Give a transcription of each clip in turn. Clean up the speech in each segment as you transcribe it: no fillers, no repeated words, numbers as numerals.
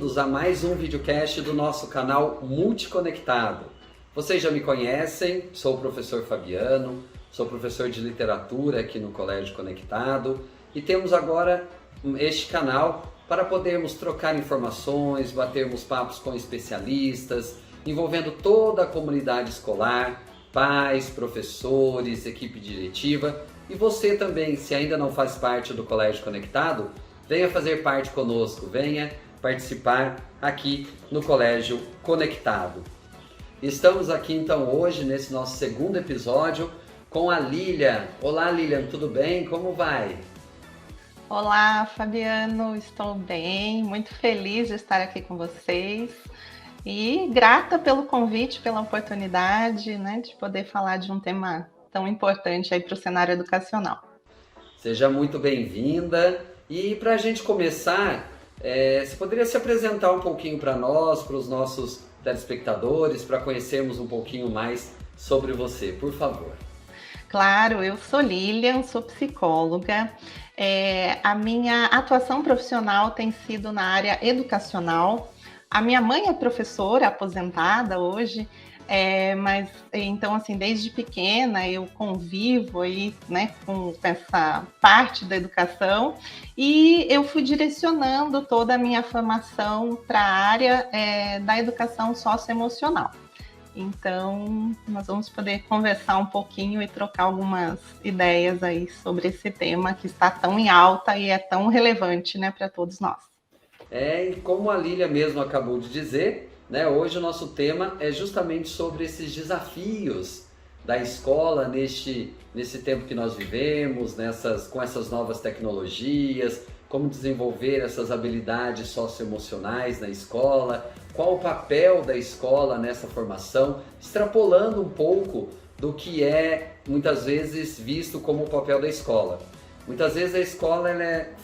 bem-vindos a mais um videocast do nosso canal Multiconectado. Vocês já me conhecem, sou o professor Fabiano, sou professor de literatura aqui no Colégio Conectado e temos agora este canal para podermos trocar informações, batermos papos com especialistas, envolvendo toda a comunidade escolar, pais, professores, equipe diretiva e você também, se ainda não faz parte do Colégio Conectado, venha fazer parte conosco, venha participar aqui no Colégio Conectado. Estamos aqui então hoje nesse nosso segundo episódio com a Lilian. Olá Lilian, tudo bem? Como vai? Olá Fabiano, estou bem, muito feliz de estar aqui com vocês e grata pelo convite, pela oportunidade, né, de poder falar de um tema tão importante aí para o cenário educacional. Seja muito bem-vinda. E para a gente começar, você poderia se apresentar um pouquinho para nós, para os nossos telespectadores, para conhecermos um pouquinho mais sobre você, por favor. Claro, eu sou Lilian, sou psicóloga. A minha atuação profissional tem sido na área educacional. A minha mãe é professora aposentada hoje, mas então assim desde pequena eu convivo aí, né, com essa parte da educação e eu fui direcionando toda a minha formação para a área da educação socioemocional. Então nós vamos poder conversar um pouquinho e trocar algumas ideias aí sobre esse tema que está tão em alta e é tão relevante, né, para todos nós. E como a Lília mesmo acabou de dizer, né, hoje o nosso tema é justamente sobre esses desafios da escola nesse tempo que nós vivemos, com essas novas tecnologias, como desenvolver essas habilidades socioemocionais na escola, qual o papel da escola nessa formação, extrapolando um pouco do que é muitas vezes visto como o papel da escola. Muitas vezes a escola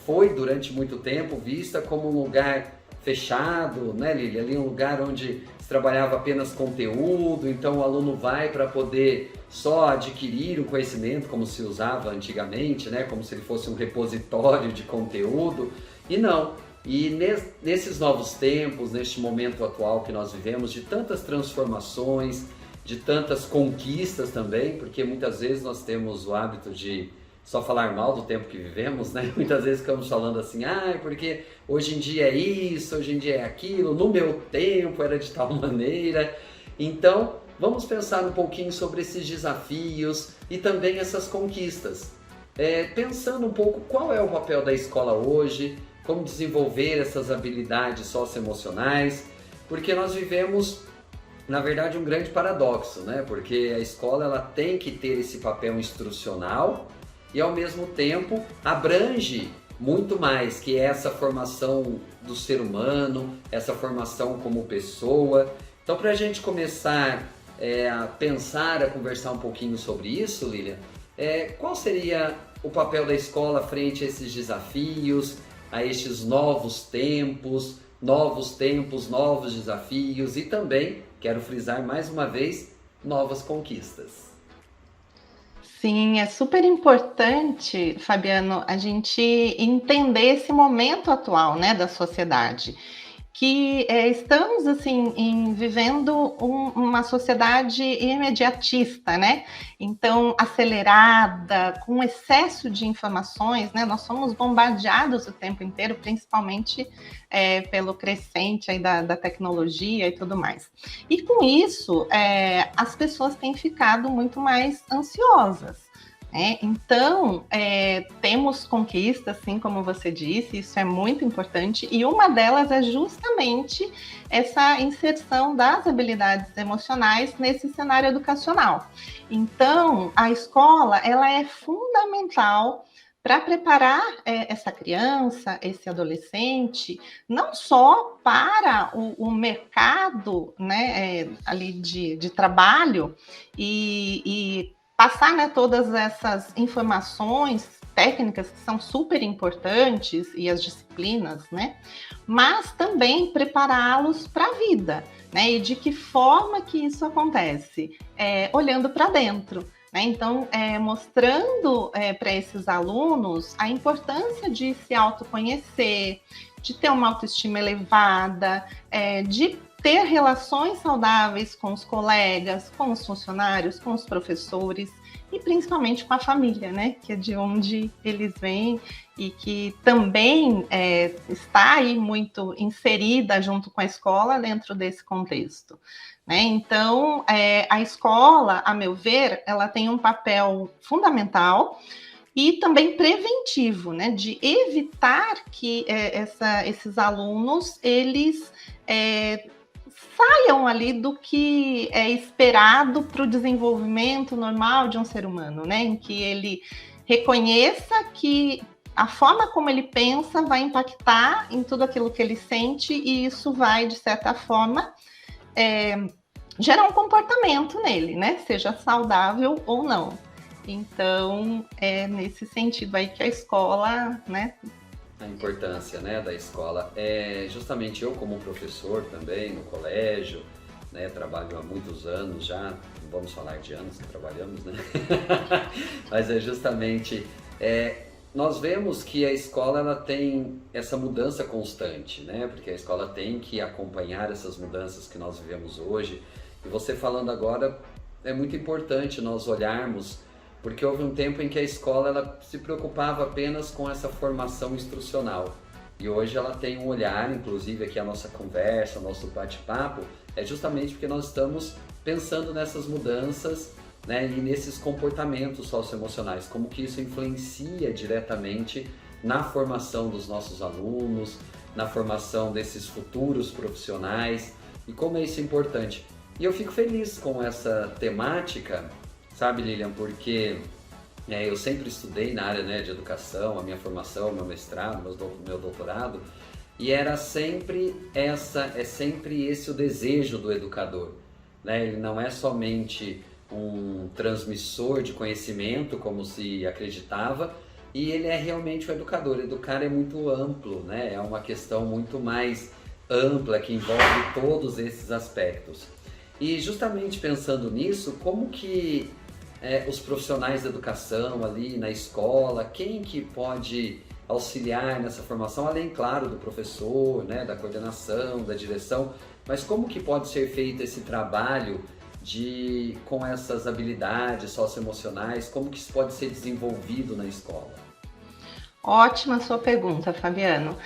foi durante muito tempo vista como um lugar fechado, né, Lili? Ali um lugar onde se trabalhava apenas conteúdo, então o aluno vai para poder só adquirir o conhecimento, como se usava antigamente, né, como se ele fosse um repositório de conteúdo, e não. E nesses novos tempos, neste momento atual que nós vivemos, de tantas transformações, de tantas conquistas também, porque muitas vezes nós temos o hábito de só falar mal do tempo que vivemos, né? Muitas vezes ficamos falando assim, porque hoje em dia é isso, hoje em dia é aquilo, no meu tempo era de tal maneira. Então, vamos pensar um pouquinho sobre esses desafios e também essas conquistas. Pensando um pouco qual é o papel da escola hoje, como desenvolver essas habilidades socioemocionais, porque nós vivemos, na verdade, um grande paradoxo, né? Porque a escola ela tem que ter esse papel instrucional, e ao mesmo tempo abrange muito mais, que é essa formação do ser humano, essa formação como pessoa. Então, para a gente começar a pensar, a conversar um pouquinho sobre isso, Lilian, qual seria o papel da escola frente a esses desafios, a estes novos tempos, novos desafios e também, quero frisar mais uma vez, novas conquistas? Sim, é super importante, Fabiano, a gente entender esse momento atual, né, da sociedade, que estamos assim vivendo uma sociedade imediatista, né? Então acelerada, com excesso de informações, né? Nós somos bombardeados o tempo inteiro, principalmente pelo crescente aí da tecnologia e tudo mais. E com isso, as pessoas têm ficado muito mais ansiosas. Então, temos conquistas, assim como você disse, isso é muito importante, e uma delas é justamente essa inserção das habilidades emocionais nesse cenário educacional. Então, a escola ela é fundamental para preparar essa criança, esse adolescente, não só para o mercado, né, ali de trabalho e passar, né, todas essas informações técnicas que são super importantes e as disciplinas, né, mas também prepará-los para a vida, né, e de que forma que isso acontece? Olhando para dentro, né? Então, mostrando para esses alunos a importância de se autoconhecer, de ter uma autoestima elevada, de ter relações saudáveis com os colegas, com os funcionários, com os professores e principalmente com a família, né? Que é de onde eles vêm e que também está aí muito inserida junto com a escola dentro desse contexto, né? Então, a escola, a meu ver, ela tem um papel fundamental e também preventivo, né? De evitar que esses alunos, eles saiam ali do que é esperado para o desenvolvimento normal de um ser humano, né? Em que ele reconheça que a forma como ele pensa vai impactar em tudo aquilo que ele sente e isso vai, de certa forma, gerar um comportamento nele, né? Seja saudável ou não. Então, é nesse sentido aí que a escola, né? A importância, né, da escola. Justamente eu, como professor também no colégio, né, trabalho há muitos anos já, não vamos falar de anos que trabalhamos, né? Mas justamente, nós vemos que a escola ela tem essa mudança constante, né? Porque a escola tem que acompanhar essas mudanças que nós vivemos hoje. E você falando agora, é muito importante nós olharmos, porque houve um tempo em que a escola ela se preocupava apenas com essa formação instrucional. E hoje ela tem um olhar, inclusive aqui a nossa conversa, nosso bate-papo, é justamente porque nós estamos pensando nessas mudanças, né, e nesses comportamentos socioemocionais, como que isso influencia diretamente na formação dos nossos alunos, na formação desses futuros profissionais, e como é isso importante. E eu fico feliz com essa temática, sabe, Lilian, porque eu sempre estudei na área, né, de educação, a minha formação, meu mestrado, meu doutorado, e era sempre sempre esse o desejo do educador, né? Ele não é somente um transmissor de conhecimento, como se acreditava, e ele é realmente o educador. Educar é muito amplo, né? É uma questão muito mais ampla que envolve todos esses aspectos. E justamente pensando nisso, como que os profissionais da educação ali na escola, quem que pode auxiliar nessa formação, além, claro, do professor, né, da coordenação, da direção, mas como que pode ser feito esse trabalho com essas habilidades socioemocionais, como que isso pode ser desenvolvido na escola? Ótima sua pergunta, Fabiano.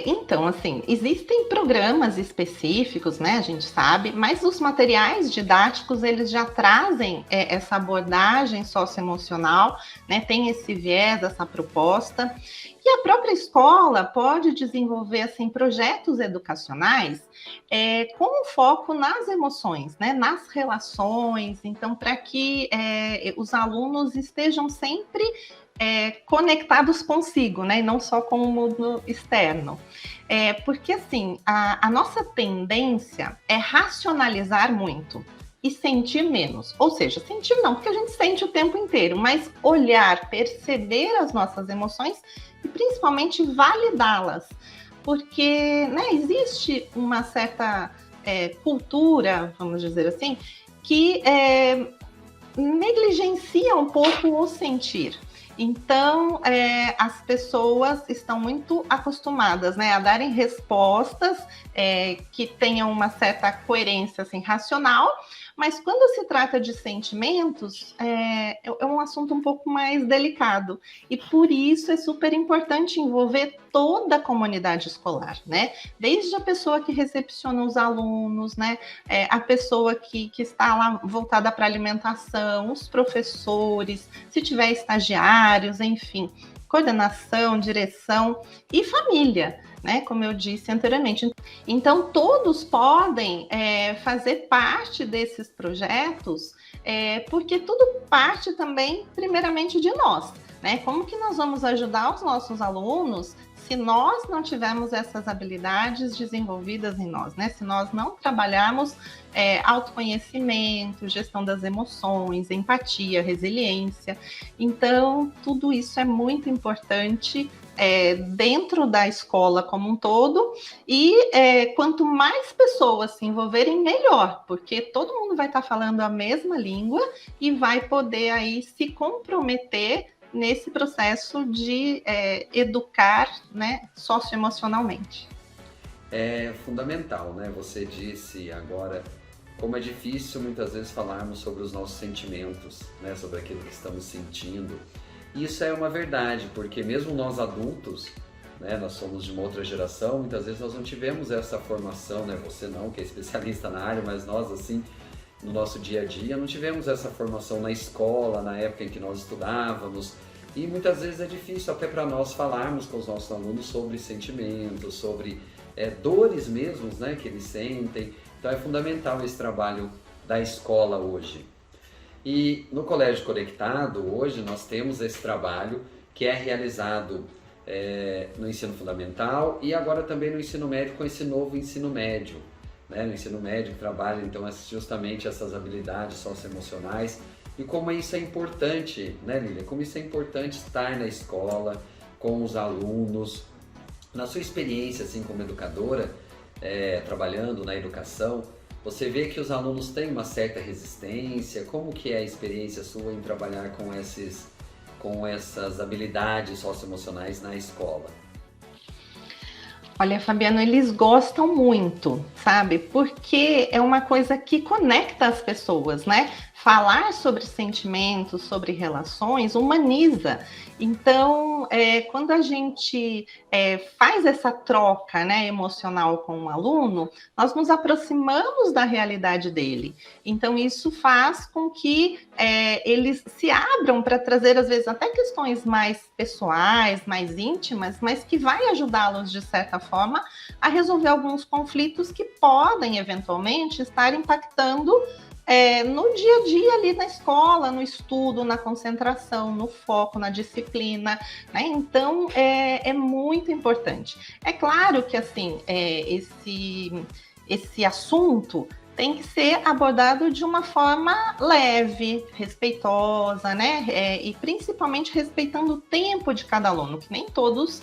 Então, assim, existem programas específicos, né, a gente sabe, mas os materiais didáticos, eles já trazem essa abordagem socioemocional, né, tem esse viés, essa proposta, e a própria escola pode desenvolver, assim, projetos educacionais com foco nas emoções, né, nas relações, então, para que os alunos estejam sempre conectados consigo, né? E não só com o mundo externo. Porque, assim, a nossa tendência é racionalizar muito e sentir menos. Ou seja, sentir não, porque a gente sente o tempo inteiro, mas olhar, perceber as nossas emoções e, principalmente, validá-las. Porque, né, existe uma certa cultura, vamos dizer assim, que negligencia um pouco o sentir. Então, as pessoas estão muito acostumadas, né, a darem respostas que tenham uma certa coerência assim, racional, mas quando se trata de sentimentos, é um assunto um pouco mais delicado. E por isso é super importante envolver toda a comunidade escolar, né? Desde a pessoa que recepciona os alunos, né? A pessoa que está lá voltada para alimentação, os professores, se tiver estagiários, enfim, coordenação, direção e família, né? Como eu disse anteriormente. Então, todos podem fazer parte desses projetos, porque tudo parte também, primeiramente, de nós, né? Como que nós vamos ajudar os nossos alunos se nós não tivermos essas habilidades desenvolvidas em nós, né? Se nós não trabalharmos autoconhecimento, gestão das emoções, empatia, resiliência. Então, tudo isso é muito importante dentro da escola como um todo, e quanto mais pessoas se envolverem, melhor, porque todo mundo vai estar falando a mesma língua e vai poder aí se comprometer nesse processo de educar, né, socioemocionalmente. É fundamental, né? Você disse agora como é difícil muitas vezes falarmos sobre os nossos sentimentos, né? Sobre aquilo que estamos sentindo. Isso é uma verdade, porque mesmo nós adultos, né, nós somos de uma outra geração, muitas vezes nós não tivemos essa formação, né? Você não, que é especialista na área, mas nós, assim, no nosso dia a dia, não tivemos essa formação na escola, na época em que nós estudávamos. E muitas vezes é difícil até para nós falarmos com os nossos alunos sobre sentimentos, sobre dores mesmos, né, que eles sentem. Então é fundamental esse trabalho da escola hoje. E no Colégio Conectado, hoje, nós temos esse trabalho que é realizado no ensino fundamental e agora também no ensino médio, com esse novo ensino médio. Né? No ensino médio que trabalha então justamente essas habilidades socioemocionais e como isso é importante, né, Lília? Como isso é importante estar na escola, com os alunos. Na sua experiência assim como educadora, trabalhando na educação, você vê que os alunos têm uma certa resistência? Como que é a experiência sua em trabalhar com essas habilidades socioemocionais na escola? Olha, Fabiano, eles gostam muito, sabe? Porque é uma coisa que conecta as pessoas, né? Falar sobre sentimentos, sobre relações, humaniza. Então, quando a gente faz essa troca, né, emocional com um aluno, nós nos aproximamos da realidade dele. Então, isso faz com que eles se abram para trazer, às vezes, até questões mais pessoais, mais íntimas, mas que vai ajudá-los, de certa forma, a resolver alguns conflitos que podem, eventualmente, estar impactando no dia a dia ali na escola, no estudo, na concentração, no foco, na disciplina, né? Então, é muito importante. É claro que, assim, esse assunto tem que ser abordado de uma forma leve, respeitosa, né? E principalmente respeitando o tempo de cada aluno, que nem todos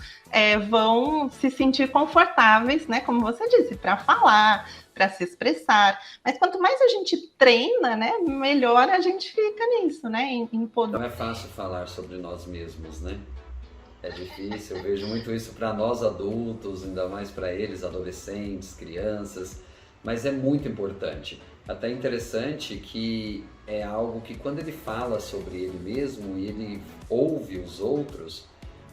vão se sentir confortáveis, né? Como você disse, para falar, para se expressar. Mas quanto mais a gente treina, né? Melhor a gente fica nisso, né? Em poder. Não é fácil falar sobre nós mesmos, né? É difícil, eu vejo muito isso para nós adultos, ainda mais para eles, adolescentes, crianças. Mas é muito importante. Até interessante que é algo que quando ele fala sobre ele mesmo e ele ouve os outros,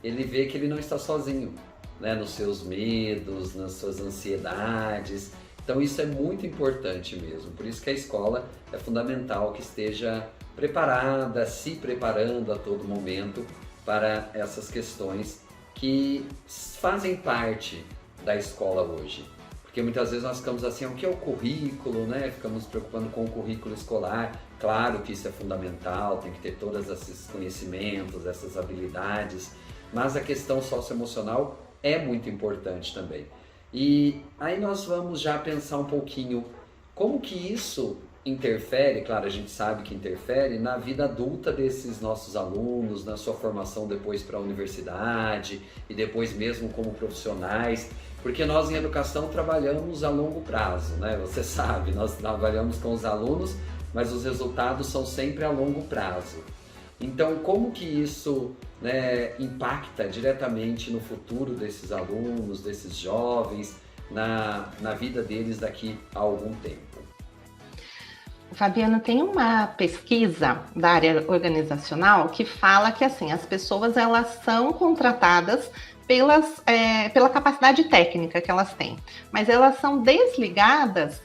ele vê que ele não está sozinho, né? Nos seus medos, nas suas ansiedades. Então isso é muito importante mesmo. Por isso que a escola é fundamental que esteja preparada, se preparando a todo momento para essas questões que fazem parte da escola hoje. Porque muitas vezes nós ficamos assim, o que é o currículo, né? Ficamos nos preocupando com o currículo escolar. Claro que isso é fundamental, tem que ter todos esses conhecimentos, essas habilidades, mas a questão socioemocional é muito importante também. E aí nós vamos já pensar um pouquinho como que isso interfere, claro, a gente sabe que interfere na vida adulta desses nossos alunos, na sua formação depois para a universidade e depois mesmo como profissionais. Porque nós em educação trabalhamos a longo prazo, né? Você sabe, nós trabalhamos com os alunos, mas os resultados são sempre a longo prazo. Então, como que isso, né, impacta diretamente no futuro desses alunos, desses jovens, na vida deles daqui a algum tempo? Fabiano, tem uma pesquisa da área organizacional que fala que, assim, as pessoas, elas são contratadas pela capacidade técnica que elas têm, mas elas são desligadas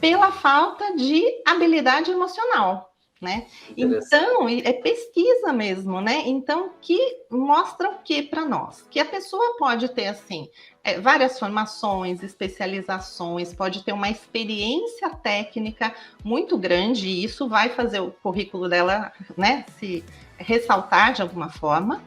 pela falta de habilidade emocional, né? Então, é pesquisa mesmo, né? Então, que mostra o que para nós? Que a pessoa pode ter, assim, várias formações, especializações, pode ter uma experiência técnica muito grande, e isso vai fazer o currículo dela, né, se ressaltar de alguma forma.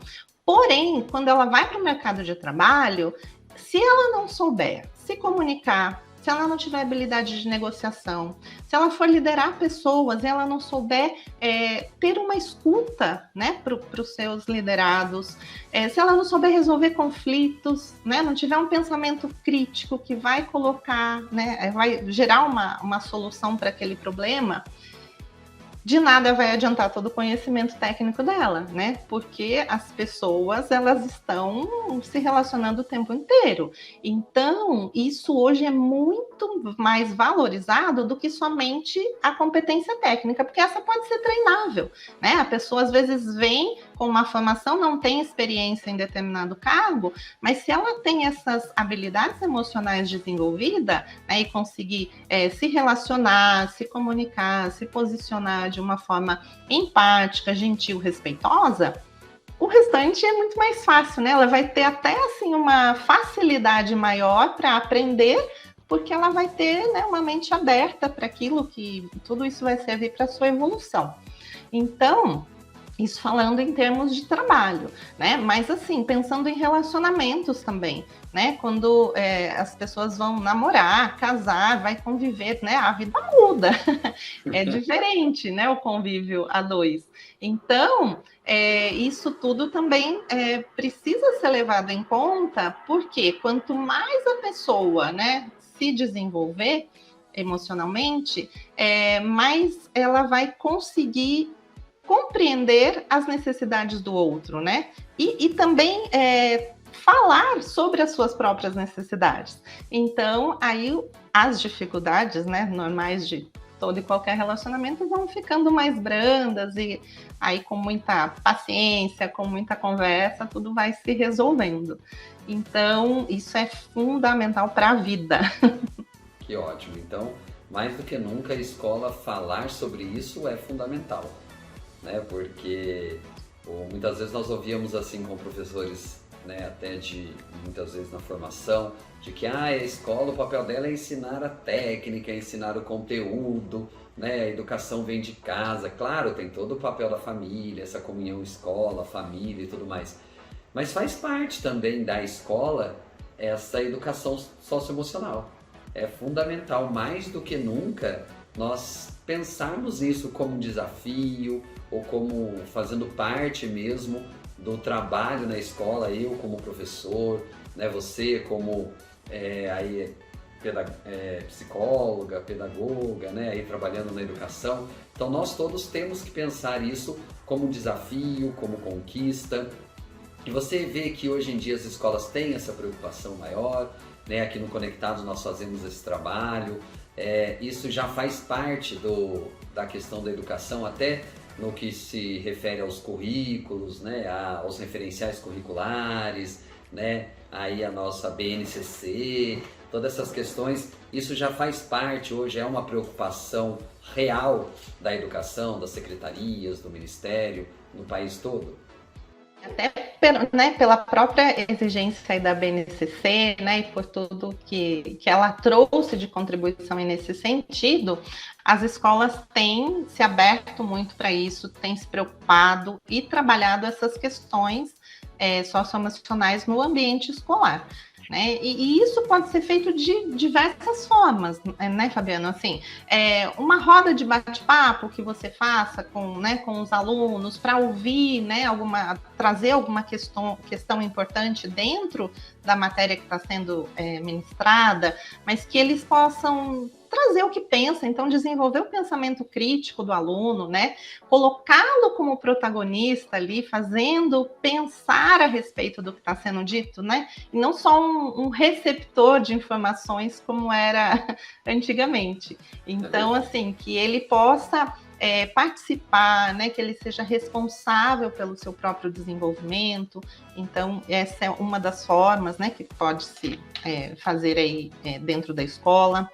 Porém, quando ela vai para o mercado de trabalho, se ela não souber se comunicar, se ela não tiver habilidade de negociação, se ela for liderar pessoas e ela não souber ter uma escuta, né, para os seus liderados, se ela não souber resolver conflitos, né, não tiver um pensamento crítico que vai colocar, né, vai gerar uma solução para aquele problema, de nada vai adiantar todo o conhecimento técnico dela, né? Porque as pessoas, elas estão se relacionando o tempo inteiro. Então, isso hoje é muito mais valorizado do que somente a competência técnica, porque essa pode ser treinável, né? A pessoa, às vezes, vem com uma formação, não tem experiência em determinado cargo, mas se ela tem essas habilidades emocionais desenvolvidas, né, e conseguir se relacionar, se comunicar, se posicionar de uma forma empática, gentil, respeitosa, o restante é muito mais fácil, né? Ela vai ter até assim uma facilidade maior para aprender, porque ela vai ter, né, uma mente aberta para aquilo que tudo isso vai servir para a sua evolução. Então, isso falando em termos de trabalho, né? Mas assim, pensando em relacionamentos também, né? Quando as pessoas vão namorar, casar, vai conviver, né? A vida muda, é diferente, né? O convívio a dois. Então, isso tudo também precisa ser levado em conta, porque quanto mais a pessoa, né, se desenvolver emocionalmente, mais ela vai conseguir compreender as necessidades do outro, né? E também falar sobre as suas próprias necessidades. Então, aí as dificuldades, né, normais de todo e qualquer relacionamento vão ficando mais brandas e aí com muita paciência, com muita conversa, tudo vai se resolvendo. Então, isso é fundamental para a vida. Que ótimo. Então, mais do que nunca, a escola falar sobre isso é fundamental. Né? Porque muitas vezes nós ouvíamos assim com professores, né, até de muitas vezes na formação, de que a escola, o papel dela é ensinar a técnica, ensinar o conteúdo, né, a educação vem de casa. Claro, tem todo o papel da família, essa comunhão escola, família e tudo mais, mas faz parte também da escola essa educação socioemocional. É fundamental, mais do que nunca, nós pensarmos isso como um desafio ou como fazendo parte mesmo do trabalho na escola, eu como professor, né, você como psicóloga, pedagoga, né, aí trabalhando na educação. Então nós todos temos que pensar isso como desafio, como conquista. E você vê que hoje em dia as escolas têm essa preocupação maior, né? Aqui no Conectados nós fazemos esse trabalho. Isso já faz parte da questão da educação, até no que se refere aos currículos, né? Aos referenciais curriculares, né? Aí a nossa BNCC, todas essas questões, isso já faz parte, hoje é uma preocupação real da educação, das secretarias, do Ministério, no país todo. Até pela própria exigência aí da BNCC, né, e por tudo que ela trouxe de contribuição nesse sentido, as escolas têm se aberto muito para isso, têm se preocupado e trabalhado essas questões socioemocionais no ambiente escolar. Né? E isso pode ser feito de diversas formas, né, Fabiano? Assim, uma roda de bate-papo que você faça com os alunos para ouvir, né, trazer alguma questão importante dentro da matéria que está sendo ministrada, mas que eles possam trazer o que pensa, então desenvolver o pensamento crítico do aluno, né? Colocá-lo como protagonista ali, fazendo pensar a respeito do que está sendo dito, né? E não só um receptor de informações como era antigamente. Então, assim, que ele possa participar, né? Que ele seja responsável pelo seu próprio desenvolvimento. Então, essa é uma das formas, né, que pode se fazer aí dentro da escola.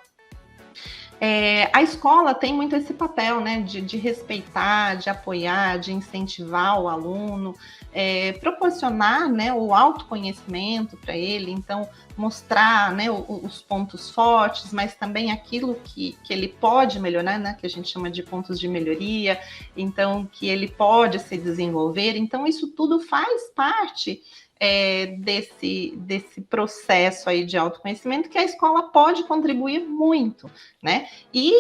A escola tem muito esse papel, né, de respeitar, de apoiar, de incentivar o aluno, proporcionar, né, o autoconhecimento para ele, então mostrar, né, os pontos fortes, mas também aquilo que ele pode melhorar, né, que a gente chama de pontos de melhoria, então que ele pode se desenvolver. Então isso tudo faz parte desse processo aí de autoconhecimento que a escola pode contribuir muito, né? E,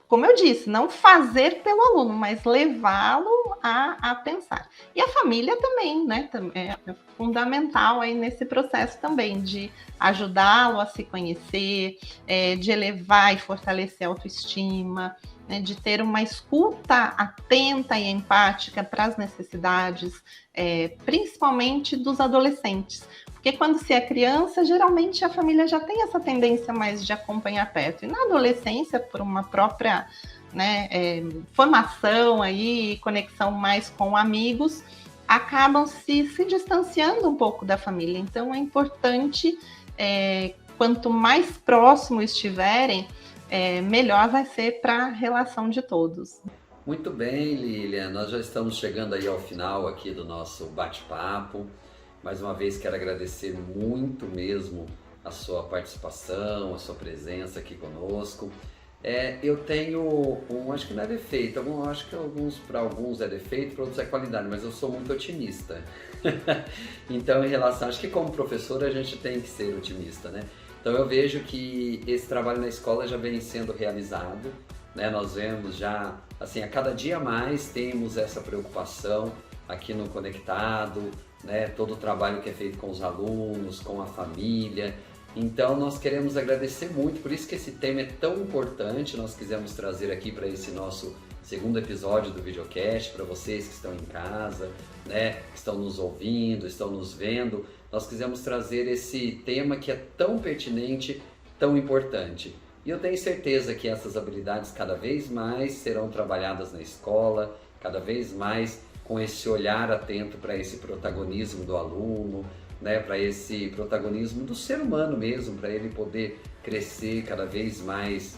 como eu disse, não fazer pelo aluno, mas levá-lo a pensar. E a família também, né? É fundamental aí nesse processo também, de ajudá-lo a se conhecer, de elevar e fortalecer a autoestima, né, de ter uma escuta atenta e empática para as necessidades, principalmente dos adolescentes. Porque quando se é criança, geralmente a família já tem essa tendência mais de acompanhar perto. E na adolescência, por uma própria, né, formação aí, conexão mais com amigos, acabam se distanciando um pouco da família. Então é importante, quanto mais próximo estiverem, melhor vai ser para a relação de todos. Muito bem, Lilian, nós já estamos chegando aí ao final aqui do nosso bate-papo. Mais uma vez quero agradecer muito mesmo a sua participação, a sua presença aqui conosco. Eu tenho acho que não é defeito, acho que para alguns é defeito, para outros é qualidade, mas eu sou muito otimista. Então, em relação, acho que como professor a gente tem que ser otimista, né? Então eu vejo que esse trabalho na escola já vem sendo realizado, né? Nós vemos já, assim, a cada dia mais temos essa preocupação aqui no Conectado, né? Todo o trabalho que é feito com os alunos, com a família. Então nós queremos agradecer muito, por isso que esse tema é tão importante, nós quisemos trazer aqui para esse nosso segundo episódio do videocast, para vocês que estão em casa, né, que estão nos ouvindo, estão nos vendo, nós quisemos trazer esse tema que é tão pertinente, tão importante. E eu tenho certeza que essas habilidades cada vez mais serão trabalhadas na escola, cada vez mais com esse olhar atento para esse protagonismo do aluno, né, para esse protagonismo do ser humano mesmo, para ele poder crescer cada vez mais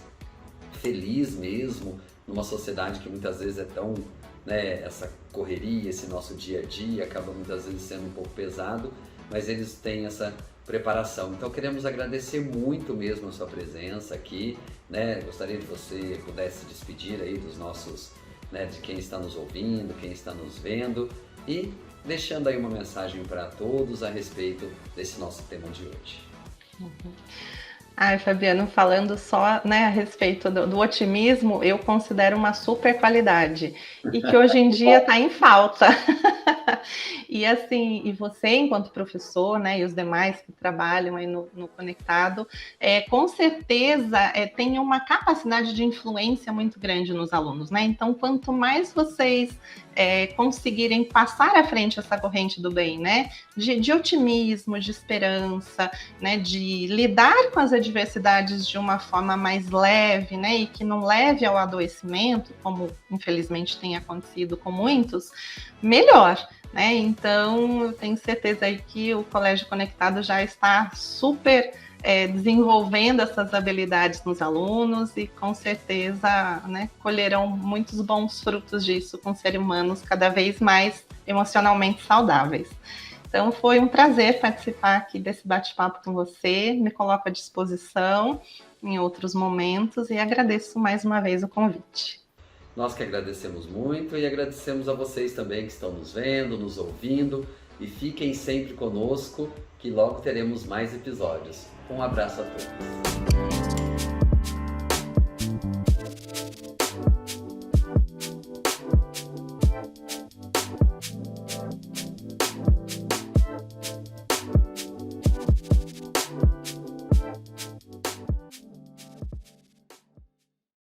feliz mesmo, numa sociedade que muitas vezes é tão, né, essa correria, esse nosso dia a dia acaba muitas vezes sendo um pouco pesado, mas eles têm essa preparação. Então queremos agradecer muito mesmo a sua presença aqui, né? Gostaria que você pudesse despedir aí dos nossos, né, de quem está nos ouvindo, quem está nos vendo e deixando aí uma mensagem para todos a respeito desse nosso tema de hoje. Ai, Fabiano, falando só, né, a respeito do otimismo, eu considero uma super qualidade e que hoje em dia está em falta. E assim, e você, enquanto professor, né, e os demais que trabalham aí no Conectado, com certeza tem uma capacidade de influência muito grande nos alunos, né? Então, quanto mais vocês conseguirem passar à frente essa corrente do bem, né? De otimismo, de esperança, né? De lidar com as adversidades de uma forma mais leve, né? E que não leve ao adoecimento, como infelizmente tem acontecido com muitos, melhor. Né? Então, eu tenho certeza aí que o Colégio Conectado já está super desenvolvendo essas habilidades nos alunos e com certeza, né, colherão muitos bons frutos disso com seres humanos cada vez mais emocionalmente saudáveis. Então, foi um prazer participar aqui desse bate-papo com você, me coloco à disposição em outros momentos e agradeço mais uma vez o convite. Nós que agradecemos muito e agradecemos a vocês também que estão nos vendo, nos ouvindo e fiquem sempre conosco que logo teremos mais episódios. Um abraço a todos.